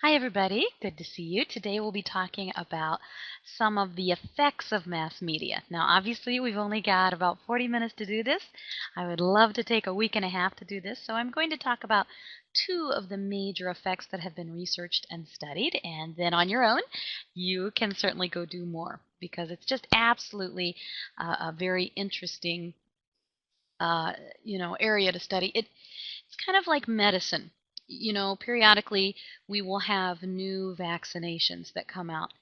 Hi everybody, good to see you. Today we'll be talking about some of the effects of mass media. Now obviously we've only got about 40 minutes to do this. I would love to take a week and a half to do this, so I'm going to talk about two of the major effects that have been researched and studied, and then on your own you can certainly go do more because it's just absolutely a very interesting area to study. It's kind of like medicine. Periodically we will have new vaccinations that come out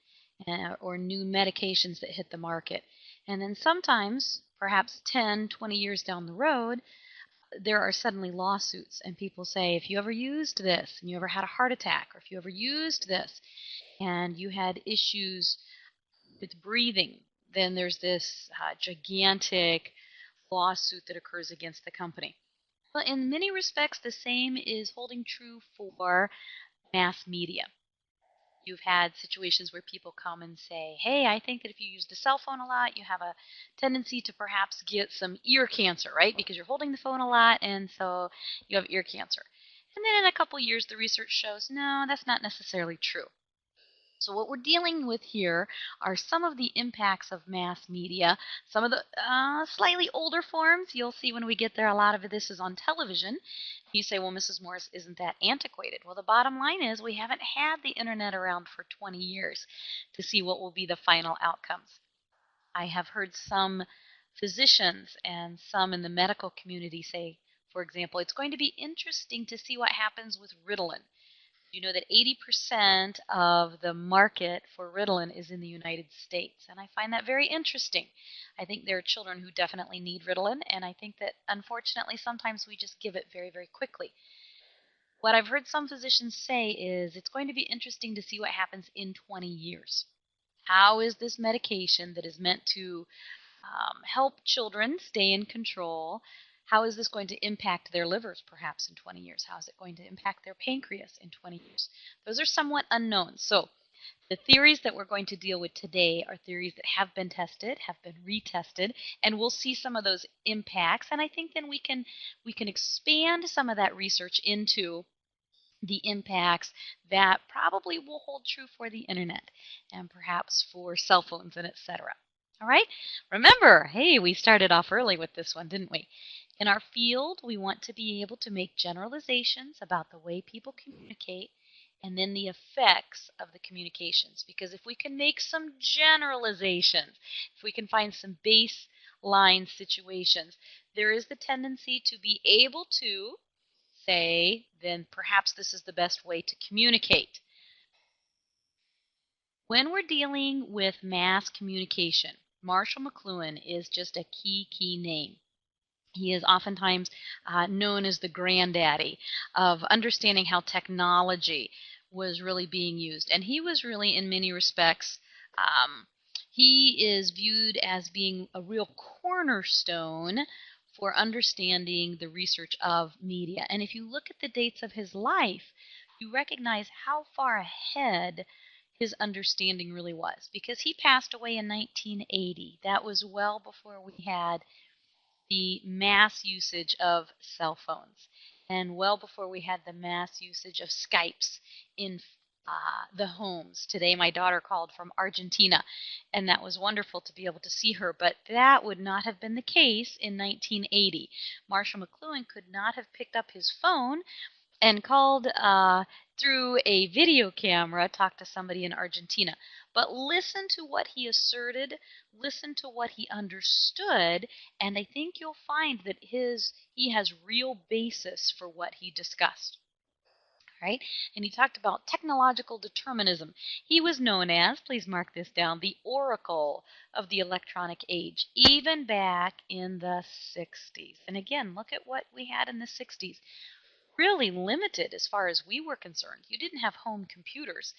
or new medications that hit the market. And then sometimes, perhaps 10, 20 years down the road, there are suddenly lawsuits and people say, if you ever used this and you ever had a heart attack, or if you ever used this and you had issues with breathing, then there's this gigantic lawsuit that occurs against the company. Well, in many respects, the same is holding true for mass media. You've had situations where people come and say, hey, I think that if you use the cell phone a lot, you have a tendency to perhaps get some ear cancer, right? Because you're holding the phone a lot, and so you have ear cancer. And then in a couple years, the research shows, no, that's not necessarily true. So what we're dealing with here are some of the impacts of mass media, some of the slightly older forms. You'll see when we get there, a lot of this is on television. You say, well, Mrs. Morris, isn't that antiquated? Well, the bottom line is we haven't had the internet around for 20 years to see what will be the final outcomes. I have heard some physicians and some in the medical community say, for example, it's going to be interesting to see what happens with Ritalin. You know that 80% of the market for Ritalin is in the United States, and I find that very interesting. I think there are children who definitely need Ritalin, and I think that unfortunately sometimes we just give it very, very quickly. What I've heard some physicians say is it's going to be interesting to see what happens in 20 years. How is this medication that is meant to help children stay in control? How is this going to impact their livers perhaps in 20 years? How is it going to impact their pancreas in 20 years? Those are somewhat unknown. So the theories that we're going to deal with today are theories that have been tested, have been retested, and we'll see some of those impacts. And I think then we can expand some of that research into the impacts that probably will hold true for the internet and perhaps for cell phones and etc. All right? Remember, hey, we started off early with this one, didn't we? In our field, we want to be able to make generalizations about the way people communicate and then the effects of the communications. Because if we can make some generalizations, if we can find some baseline situations, there is the tendency to be able to say, then perhaps this is the best way to communicate. When we're dealing with mass communication, Marshall McLuhan is just a key name. He is oftentimes known as the granddaddy of understanding how technology was really being used. And he was really, in many respects, he is viewed as being a real cornerstone for understanding the research of media. And if you look at the dates of his life, you recognize how far ahead his understanding really was, because he passed away in 1980. That was well before we had the mass usage of cell phones and well before we had the mass usage of Skypes in the homes. Today my daughter called from Argentina, and that was wonderful to be able to see her, but that would not have been the case in 1980. Marshall McLuhan could not have picked up his phone and called through a video camera, talked to somebody in Argentina. But listen to what he asserted, listen to what he understood, and I think you'll find that he has real basis for what he discussed. Right? And he talked about technological determinism. He was known as, please mark this down, the oracle of the electronic age, even back in the 60s. And again, look at what we had in the 60s. Really limited as far as we were concerned. You didn't have home computers.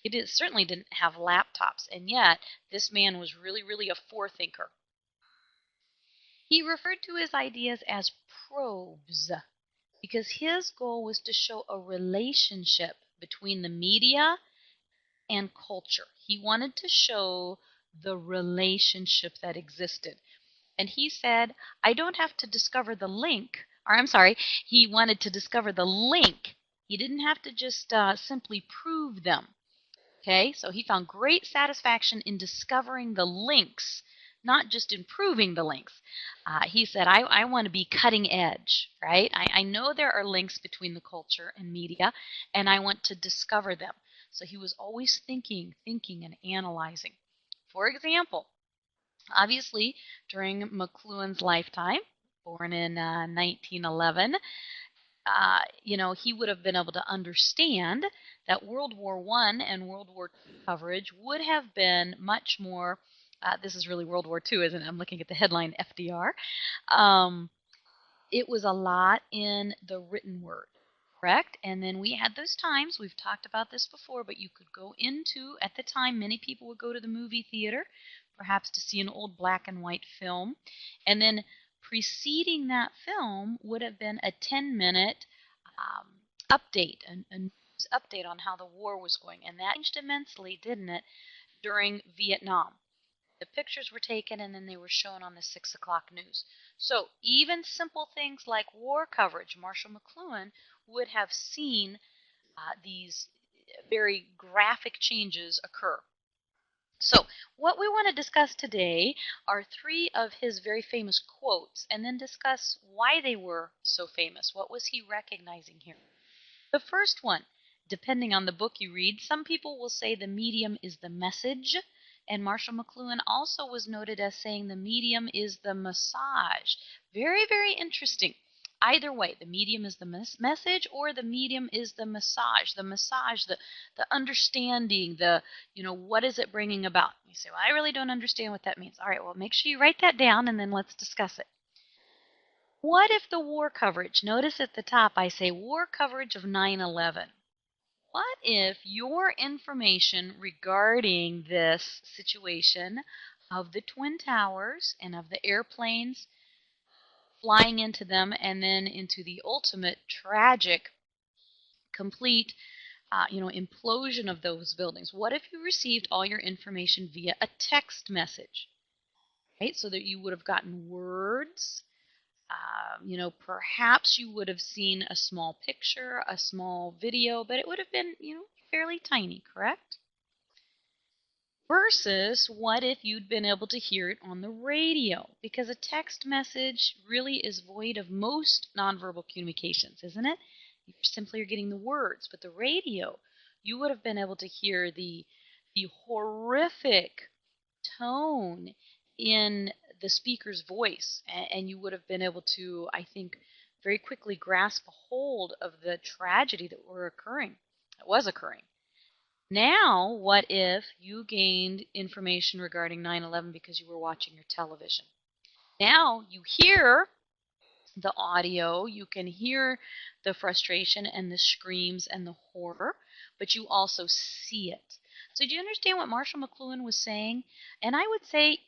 You certainly didn't have laptops. And yet, this man was really a forethinker. He referred to his ideas as probes, because his goal was to show a relationship between the media and culture. He wanted to show the relationship that existed. And he said, I don't have to discover the link, or I'm sorry, he wanted to discover the link He didn't have to just simply prove them. Okay, so he found great satisfaction in discovering the links, not just improving the links. He said, I want to be cutting edge, right? I know there are links between the culture and media, and I want to discover them. So he was always thinking, and analyzing. For example, obviously, during McLuhan's lifetime, born in 1911, he would have been able to understand that World War I and World War II coverage would have been much more. This is really World War II, isn't it? I'm looking at the headline FDR. Um, it was a lot in the written word, correct? And then we had those times, we've talked about this before, but you could go into, at the time, many people would go to the movie theater, perhaps to see an old black and white film. And then preceding that film would have been a 10-minute update, a news update on how the war was going. And that changed immensely, didn't it, during Vietnam? The pictures were taken and then they were shown on the 6 o'clock news. So even simple things like war coverage, Marshall McLuhan would have seen these very graphic changes occur. So what we want to discuss today are three of his very famous quotes and then discuss why they were so famous. What was he recognizing here? The first one, depending on the book you read, some people will say the medium is the message, and Marshall McLuhan also was noted as saying the medium is the massage. Very, very interesting. Either way, the medium is the message or the medium is the massage. The massage, the understanding, what is it bringing about? You say, well, I really don't understand what that means. All right, well, make sure you write that down and then let's discuss it. What if the war coverage, notice at the top I say war coverage of 9/11. What if your information regarding this situation of the Twin Towers and of the airplanes flying into them and then into the ultimate tragic, complete implosion of those buildings? What if you received all your information via a text message, right? So that you would have gotten words. Perhaps you would have seen a small picture, a small video, but it would have been, fairly tiny, correct? Versus what if you'd been able to hear it on the radio? Because a text message really is void of most nonverbal communications, isn't it? You simply are getting the words. But the radio, you would have been able to hear the horrific tone in the speaker's voice, and you would have been able to, I think, very quickly grasp a hold of the tragedy that was occurring. Now, what if you gained information regarding 9/11 because you were watching your television? Now you hear the audio, you can hear the frustration and the screams and the horror, but you also see it. So do you understand what Marshall McLuhan was saying? And I would say,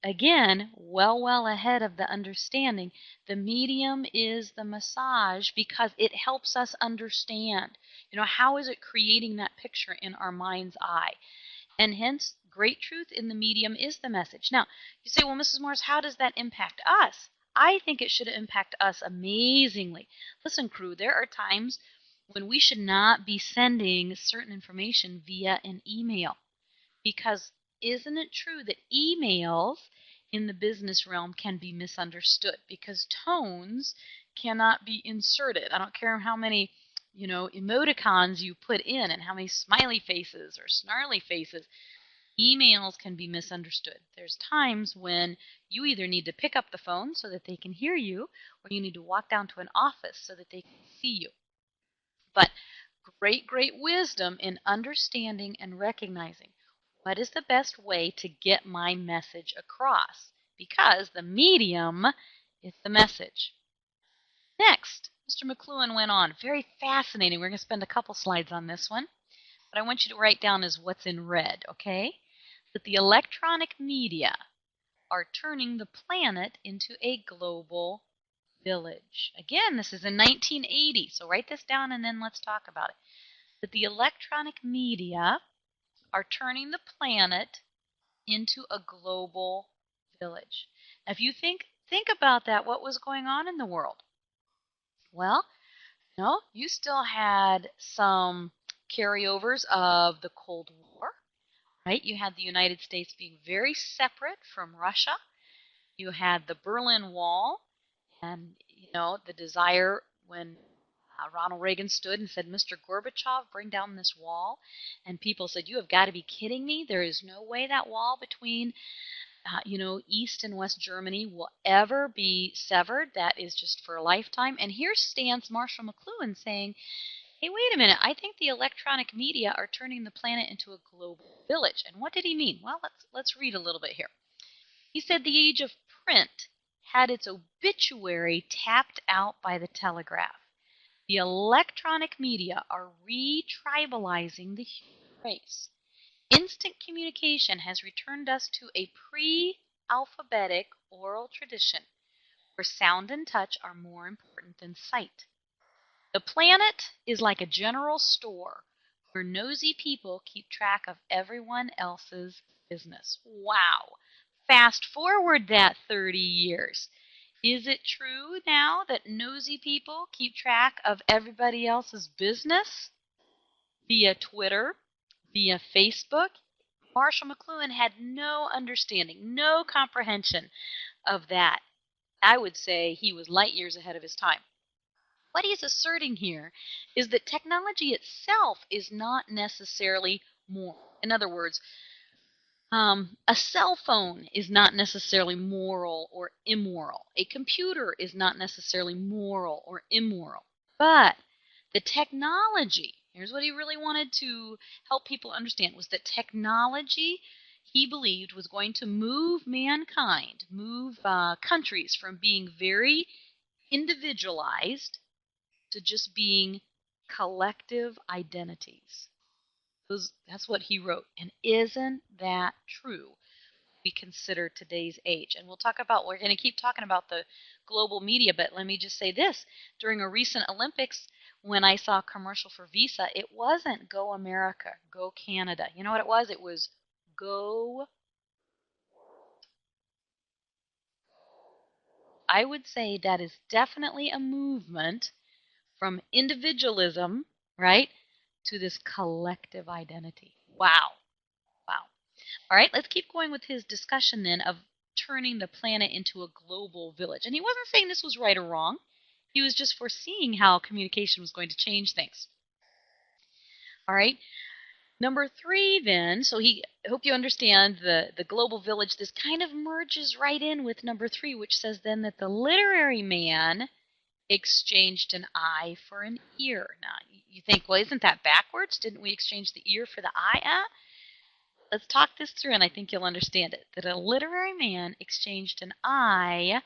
again, well ahead of the understanding, the medium is the massage because it helps us understand. How is it creating that picture in our mind's eye? And hence, great truth in the medium is the message. Now, you say, well, Mrs. Morris, how does that impact us? I think it should impact us amazingly. Listen, crew, there are times when we should not be sending certain information via an email. Because isn't it true that emails in the business realm can be misunderstood? Because tones cannot be inserted. I don't care how many emoticons you put in and how many smiley faces or snarly faces. Emails can be misunderstood. There's times when you either need to pick up the phone so that they can hear you, or you need to walk down to an office so that they can see you. But great wisdom in understanding and recognizing what is the best way to get my message across, because the medium is the message. Next, Mr. McLuhan went on. Very fascinating. We're going to spend a couple slides on this one, but I want you to write down as what's in red, okay? That the electronic media are turning the planet into a global village. Again, this is in 1980, so write this down and then let's talk about it. That the electronic media are turning the planet into a global village. Now, if you think about that, what was going on in the world? Well, No, you still had some carryovers of the Cold War, right? You had the United States being very separate from Russia. You had the Berlin Wall, and the desire when Ronald Reagan stood and said, "Mr. Gorbachev, bring down this wall," and people said, "You have got to be kidding me! There is no way that wall between East and West Germany will ever be severed. That is just for a lifetime." And here stands Marshall McLuhan saying, "Hey, wait a minute. I think the electronic media are turning the planet into a global village." And what did he mean? Well, let's read a little bit here. He said the age of print had its obituary tapped out by the telegraph. The electronic media are re-tribalizing the human race. Instant communication has returned us to a pre-alphabetic oral tradition where sound and touch are more important than sight. The planet is like a general store where nosy people keep track of everyone else's business. Wow. Fast forward that 30 years. Is it true now that nosy people keep track of everybody else's business via Twitter, via Facebook? Marshall McLuhan had no understanding, no comprehension of that. I would say he was light years ahead of his time. What he's asserting here is that technology itself is not necessarily moral. In other words, a cell phone is not necessarily moral or immoral. A computer is not necessarily moral or immoral. But the technology, here's what he really wanted to help people understand, was that technology, he believed, was going to move mankind, move countries from being very individualized to just being collective identities. That's what he wrote. And isn't that true? We consider today's age. And we're going to keep talking about the global media, but let me just say this. During a recent Olympics, when I saw a commercial for Visa, it wasn't Go America, Go Canada. You know what it was? It was Go. I would say that is definitely a movement from individualism, right, to this collective identity. Wow. Wow. All right, let's keep going with his discussion then of turning the planet into a global village. And he wasn't saying this was right or wrong. He was just foreseeing how communication was going to change things. All right. Number 3 then, so I hope you understand the global village. This kind of merges right in with number 3, which says then that the literary man exchanged an eye for an ear. Now, you think, well, isn't that backwards? Didn't we exchange the ear for the eye? Let's talk this through, and I think you'll understand it. That a literary man exchanged an eye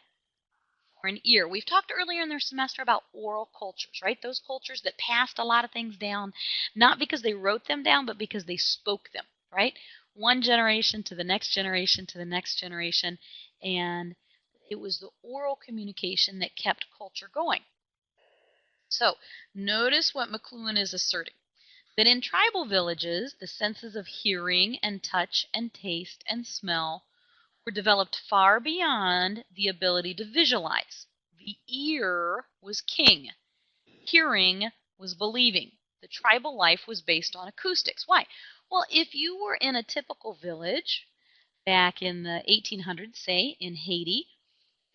for an ear. We've talked earlier in their semester about oral cultures, right? Those cultures that passed a lot of things down, not because they wrote them down, but because they spoke them, right? One generation to the next generation to the next generation, and it was the oral communication that kept culture going. So notice what McLuhan is asserting. That in tribal villages, the senses of hearing and touch and taste and smell were developed far beyond the ability to visualize. The ear was king. Hearing was believing. The tribal life was based on acoustics. Why? Well, if you were in a typical village back in the 1800s, say, in Haiti,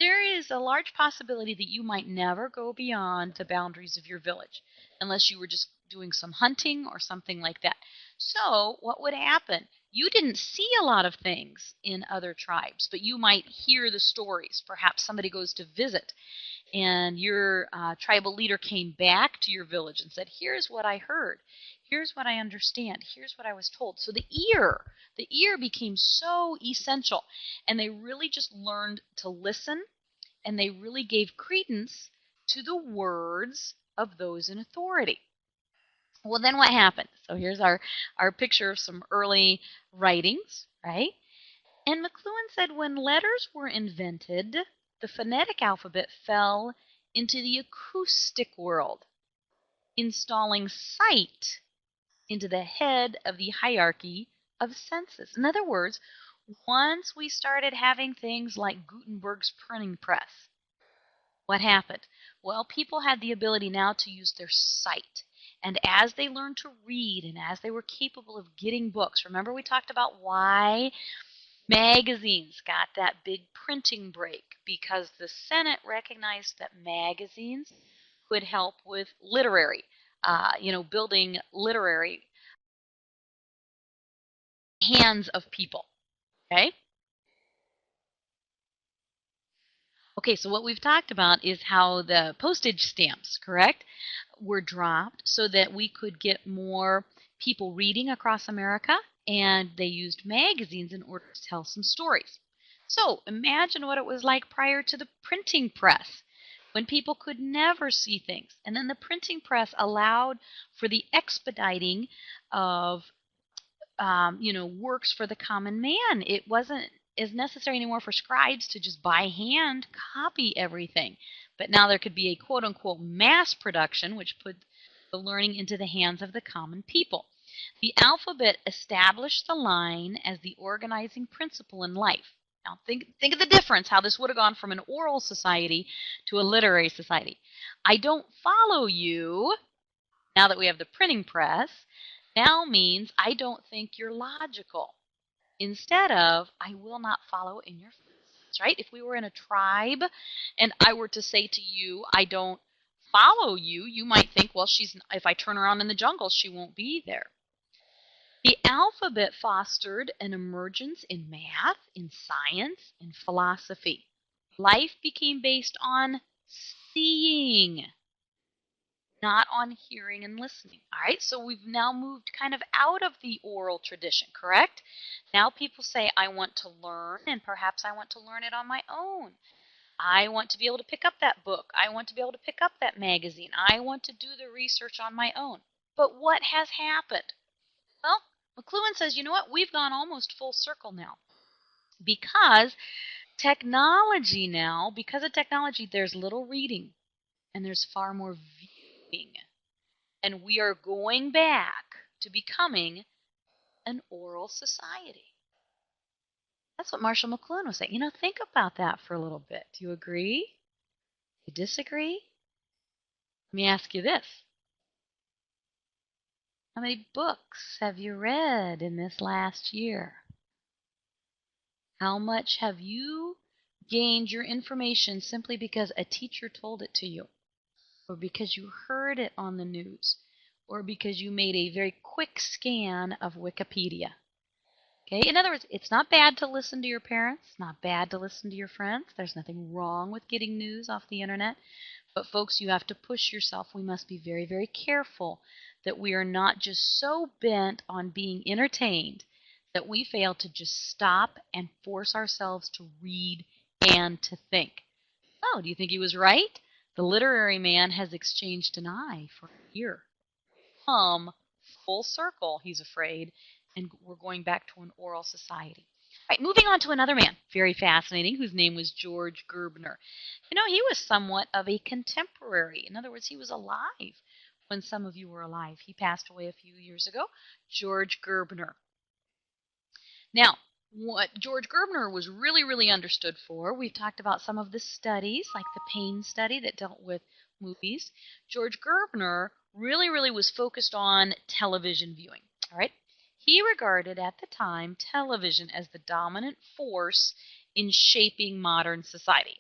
there is a large possibility that you might never go beyond the boundaries of your village unless you were just doing some hunting or something like that. So what would happen? You didn't see a lot of things in other tribes, but you might hear the stories. Perhaps somebody goes to visit and your tribal leader came back to your village and said, "Here's what I heard. Here's what I understand. Here's what I was told." So the ear became so essential, and they really just learned to listen, and they really gave credence to the words of those in authority. Well, then what happened? So here's our picture of some early writings, right? And McLuhan said when letters were invented, the phonetic alphabet fell into the acoustic world, installing sight into the head of the hierarchy of senses. In other words, once we started having things like Gutenberg's printing press, what happened? Well, people had the ability now to use their sight. And as they learned to read and as they were capable of getting books, remember we talked about why magazines got that big printing break, because the Senate recognized that magazines could help with literary, building literary hands of people. Okay? Okay, so what we've talked about is how the postage stamps, correct, were dropped so that we could get more people reading across America, and they used magazines in order to tell some stories. So imagine what it was like prior to the printing press, when people could never see things. And then the printing press allowed for the expediting of works for the common man. It wasn't as necessary anymore for scribes to just by hand copy everything. But now there could be a quote unquote mass production, which put the learning into the hands of the common people. The alphabet established the line as the organizing principle in life. Now think of the difference, how this would have gone from an oral society to a literary society. I don't follow you, now that we have the printing press, now means I don't think you're logical. Instead of, I will not follow in your footsteps, right? If we were in a tribe and I were to say to you, I don't follow you, you might think, well, if I turn around in the jungle, she won't be there. The alphabet fostered an emergence in math, in science, in philosophy. Life became based on seeing, not on hearing and listening. All right, so we've now moved kind of out of the oral tradition, correct? Now people say, I want to learn, and perhaps I want to learn it on my own. I want to be able to pick up that book. I want to be able to pick up that magazine. I want to do the research on my own. But what has happened? Well, McLuhan says, you know what? We've gone almost full circle now. Because because of technology, there's little reading and there's far more viewing. And we are going back to becoming an oral society. That's what Marshall McLuhan was saying. Think about that for a little bit. Do you agree? You disagree? Let me ask you this. How many books have you read in this last year? How much have you gained your information simply because a teacher told it to you, or because you heard it on the news, or because you made a very quick scan of Wikipedia? Okay? In other words, it's not bad to listen to your parents, not bad to listen to your friends. There's nothing wrong with getting news off the internet. But folks, you have to push yourself. We must be very, very careful that we are not just so bent on being entertained that we fail to just stop and force ourselves to read and to think. Oh, do you think he was right? The literary man has exchanged an eye for an ear. Full circle, he's afraid, and we're going back to an oral society. All right, moving on to another man, very fascinating, whose name was George Gerbner. He was somewhat of a contemporary. In other words, he was alive when some of you were alive. He passed away a few years ago, George Gerbner. Now, what George Gerbner was really, really understood for, we've talked about some of the studies, like the pain study that dealt with movies. George Gerbner really, really was focused on television viewing. All right? He regarded at the time television as the dominant force in shaping modern society.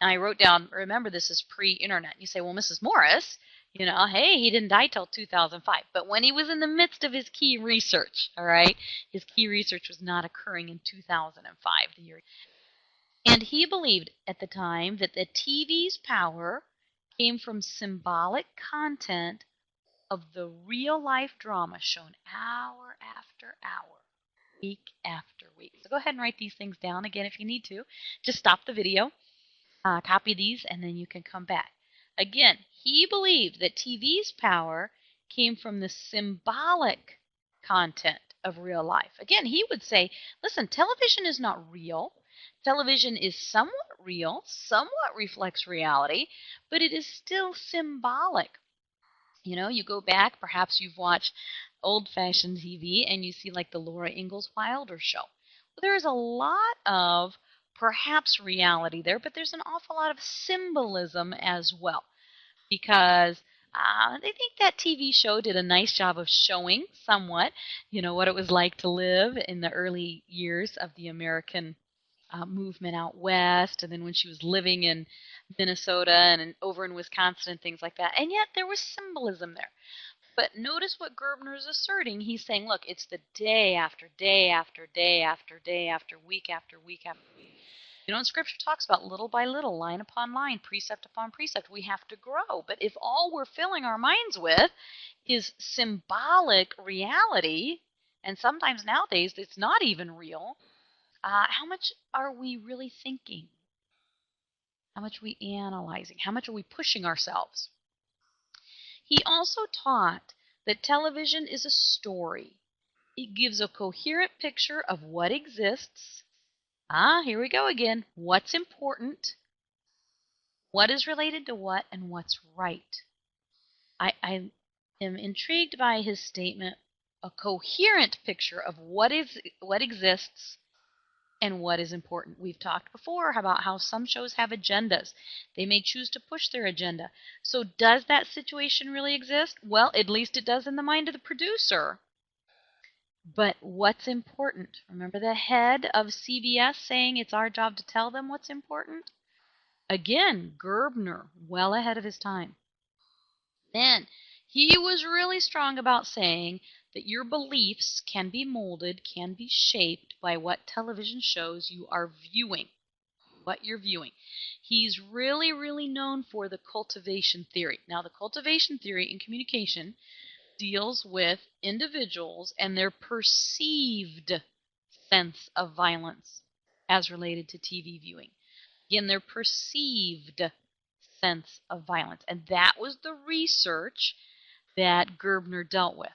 Now, I wrote down, remember, this is pre-internet. You say, well, Mrs. Morris, hey, he didn't die till 2005. But when he was in the midst of his key research, all right, his key research was not occurring in 2005, the year. And he believed at the time that the TV's power came from symbolic content of the real-life drama shown hour after hour, week after week. So go ahead and write these things down again if you need to. Just stop the video, copy these, and then you can come back. Again, he believed that TV's power came from the symbolic content of real life. Again, he would say, listen, television is not real. Television is somewhat real, somewhat reflects reality, but it is still symbolic. You go back, perhaps you've watched old-fashioned TV and you see like the Laura Ingalls Wilder show. Well, there is a lot of perhaps reality there, but there's an awful lot of symbolism as well. because they think that TV show did a nice job of showing somewhat, what it was like to live in the early years of the American movement out west, and then when she was living in Minnesota and over in Wisconsin and things like that. And yet there was symbolism there. But notice what Gerbner is asserting. He's saying, look, it's the day after day after day after day after week after week after week. And Scripture talks about little by little, line upon line, precept upon precept. We have to grow. But if all we're filling our minds with is symbolic reality, and sometimes nowadays it's not even real, how much are we really thinking? How much are we analyzing? How much are we pushing ourselves? He also taught that television is a story. It gives a coherent picture of what exists. Here we go again. What's important, what is related to what, and what's right. I am intrigued by his statement, a coherent picture of what exists and what is important. We've talked before about how some shows have agendas. They may choose to push their agenda. So does that situation really exist? Well, at least it does in the mind of the producer. But what's important? Remember the head of CBS saying it's our job to tell them what's important? Again, Gerbner, well ahead of his time. Then he was really strong about saying that your beliefs can be molded, can be shaped by what television shows you are viewing, what you're viewing. He's really, really known for the cultivation theory. Now, the cultivation theory in communication deals with individuals and their perceived sense of violence as related to TV viewing. Again, their perceived sense of violence. And that was the research that Gerbner dealt with.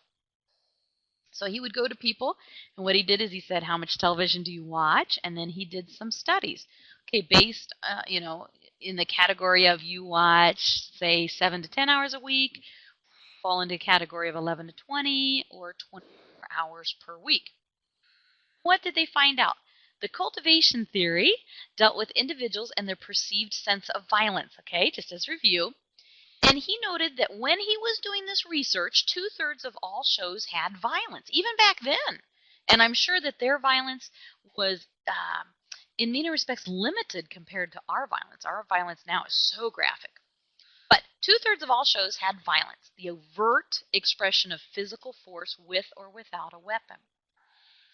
So he would go to people, and what he did is he said, how much television do you watch? And then he did some studies. Okay, based, in the category of you watch, say, 7 to 10 hours a week, fall into a category of 11 to 20 or 24 hours per week. What did they find out? The cultivation theory dealt with individuals and their perceived sense of violence, okay, just as review. And he noted that when he was doing this research, 2/3 of all shows had violence, even back then. And I'm sure that their violence was, in many respects, limited compared to our violence. Our violence now is so graphic. But 2/3 of all shows had violence, the overt expression of physical force with or without a weapon.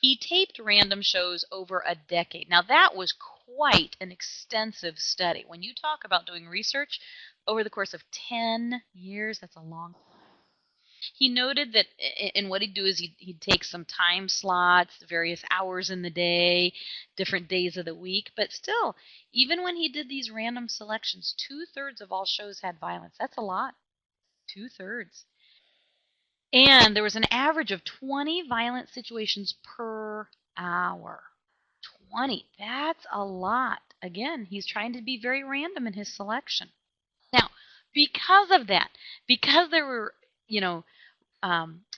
He taped random shows over a decade. Now, that was quite an extensive study. When you talk about doing research over the course of 10 years, that's a long time. He noted that, and what he'd do is he'd take some time slots, various hours in the day, different days of the week, but still, even when he did these random selections, 2/3 of all shows had violence. That's a lot. 2/3. And there was an average of 20 violent situations per hour. 20. That's a lot. Again, he's trying to be very random in his selection. Now, because of that, because there were,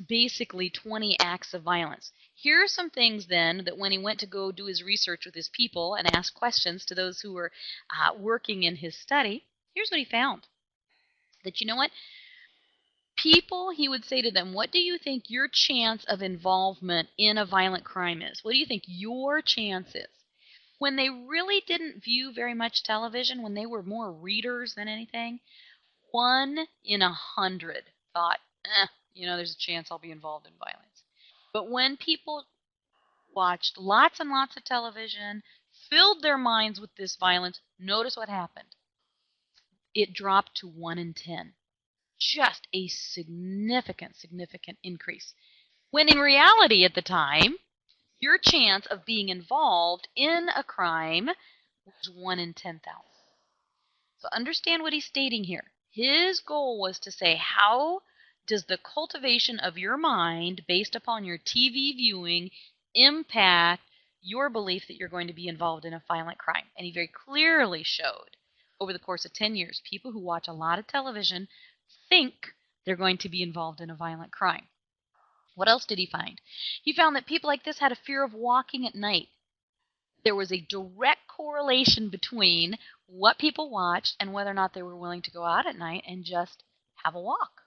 basically 20 acts of violence, here are some things then that when he went to go do his research with his people and ask questions to those who were working in his study, here's what he found. That, people, he would say to them, what do you think your chance of involvement in a violent crime is? What do you think your chance is? When they really didn't view very much television, when they were more readers than anything, 1 in 100 thought, there's a chance I'll be involved in violence. But when people watched lots and lots of television, filled their minds with this violence, notice what happened. It dropped to 1 in 10. Just a significant, significant increase. When in reality at the time, your chance of being involved in a crime was 1 in 10,000. So understand what he's stating here. His goal was to say, how does the cultivation of your mind based upon your TV viewing impact your belief that you're going to be involved in a violent crime? And he very clearly showed over the course of 10 years, people who watch a lot of television think they're going to be involved in a violent crime. What else did he find? He found that people like this had a fear of walking at night. There was a direct correlation between what people watched, and whether or not they were willing to go out at night and just have a walk.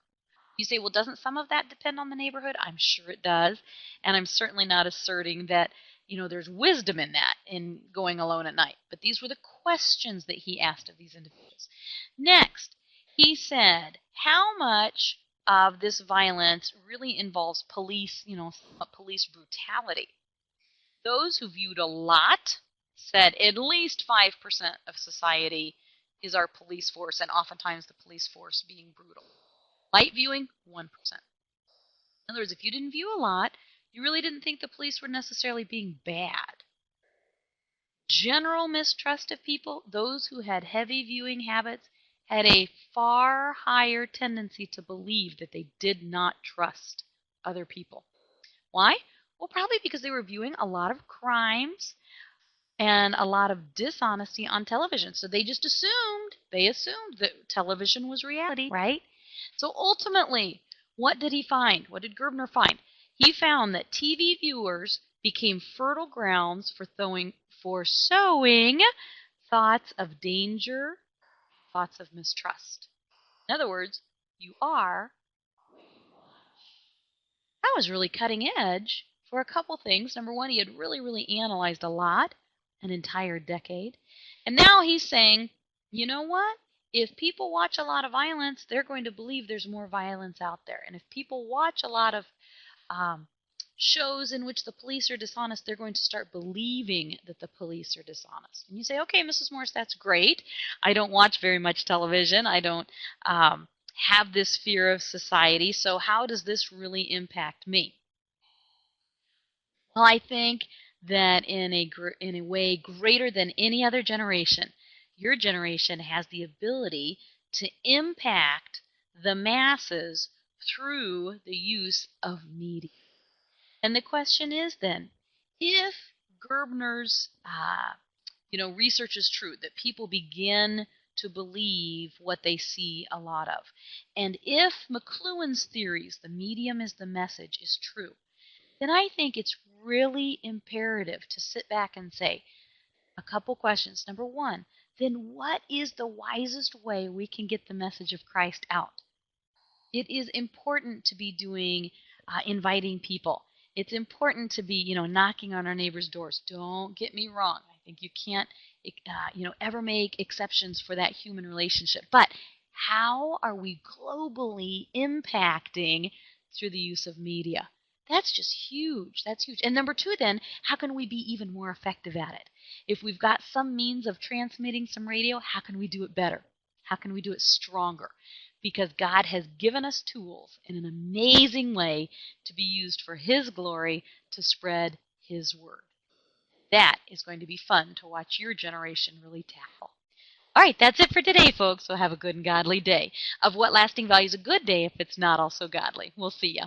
You say, well, doesn't some of that depend on the neighborhood? I'm sure it does. And I'm certainly not asserting that, there's wisdom in that, in going alone at night. But these were the questions that he asked of these individuals. Next, he said, how much of this violence really involves police, police brutality? Those who viewed a lot said at least 5% of society is our police force, and oftentimes the police force being brutal. Light viewing, 1%. In other words, if you didn't view a lot, you really didn't think the police were necessarily being bad. General mistrust of people, those who had heavy viewing habits, had a far higher tendency to believe that they did not trust other people. Why? Well, probably because they were viewing a lot of crimes and a lot of dishonesty on television. So they assumed that television was reality, right? So ultimately, what did he find? What did Gerbner find? He found that TV viewers became fertile grounds for sowing thoughts of danger, thoughts of mistrust. In other words, you are. That was really cutting edge for a couple things. Number one, he had really, really analyzed a lot, an entire decade. And now he's saying, you know what? If people watch a lot of violence, they're going to believe there's more violence out there. And if people watch a lot of shows in which the police are dishonest, they're going to start believing that the police are dishonest. And you say, okay, Mrs. Morris, that's great. I don't watch very much television. I don't have this fear of society. So how does this really impact me? Well, I think that in a way greater than any other generation, your generation has the ability to impact the masses through the use of media. And the question is then, if Gerbner's research is true, that people begin to believe what they see a lot of, and if McLuhan's theories, the medium is the message, is true, then I think it's really imperative to sit back and say a couple questions. Number one, then what is the wisest way we can get the message of Christ out? It is important to be doing inviting people. It's important to be, knocking on our neighbors' doors. Don't get me wrong. I think you can't, ever make exceptions for that human relationship. But how are we globally impacting through the use of media? That's just huge. That's huge. And number two, then, how can we be even more effective at it? If we've got some means of transmitting some radio, how can we do it better? How can we do it stronger? Because God has given us tools in an amazing way to be used for His glory to spread His word. That is going to be fun to watch your generation really tackle. All right, that's it for today, folks. So have a good and godly day. Of what lasting value is a good day if it's not also godly? We'll see ya.